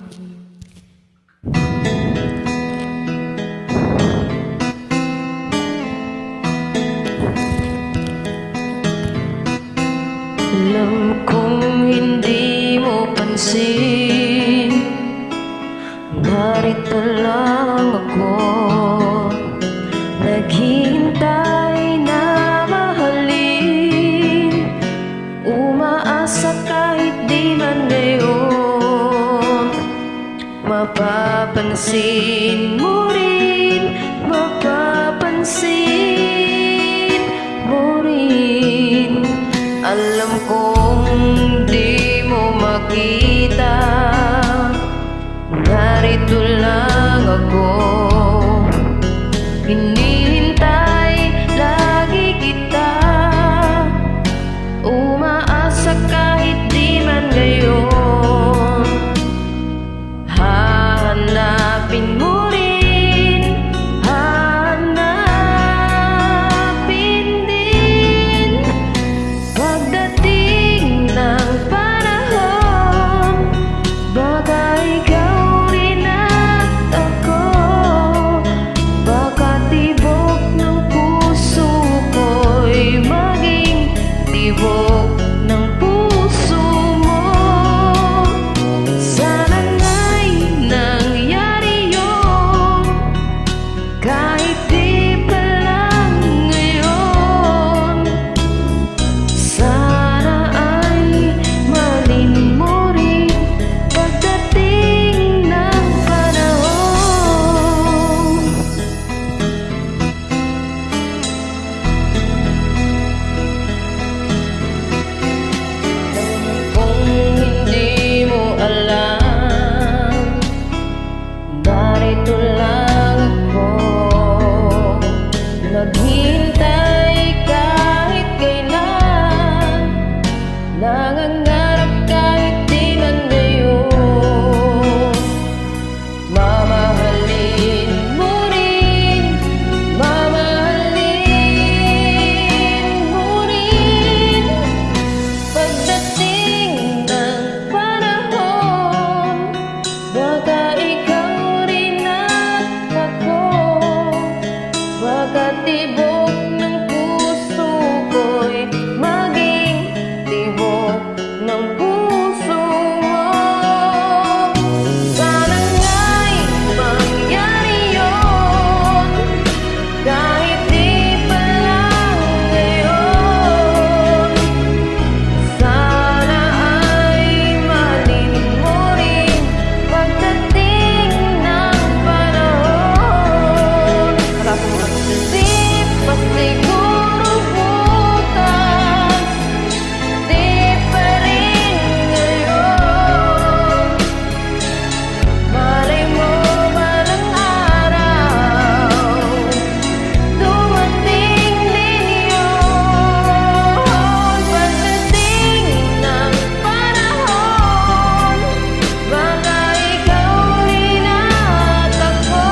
Alam kong hindi mo pansin, narito lang ako, naghihintay na mahalin, umaasa kahit di man ngayon. Mapapansin mo rin, mapapansin mo rin. Alam kong di mo makita, narito lang ako, hinihintay lagi kita, umaasa kahit di man ngayon. Hahanapin mo rin, hahanapin din, pagdating ng panahon, baka ikaw rin at ako, baka tibok ng puso ko'y maging tibok ng puso mo. Sana nga'y nangyari yun, kahit di pa lang ngayon. Sana ay malin mo rin pagdating ng panahon. Kung hindi mo alam, narito lang ako, naghihintay kahit kailan, nangangarap kahit di man ngayon. Mamahalin mo rin, mamahalin mo rin, pagdating ng panahon, baka ikaw rin at ako, baka tibok ng puso ko'y maging tibok ng puso mo. Sana nga'y mangyari yun, kahit di pa lang ngayon. Sana ay malin mo rin pagdating ng panahon. Di pa siguro bukas, di pa rin ngayon. Malay mo balang araw, dumating din yun. Pagdating ng panahon, baka ikaw rin at ako,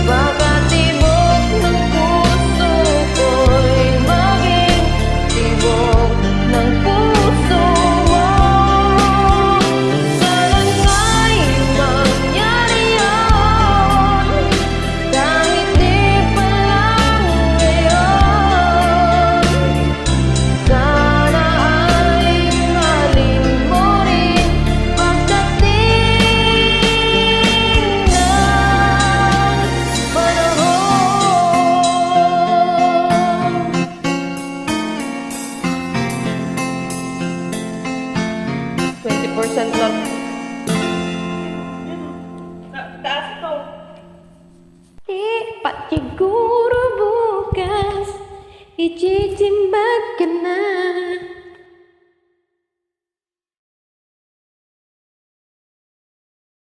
baka tibok ng puso ko'y maging tibok ng puso mo. Sana nga'y mangyari yun, kahit di pa lang ngayon. Sana ay malin mo rin pagdating ng panahon. 20% lang. Taas ito. Di pa siguro bukas, ititimbat ka na.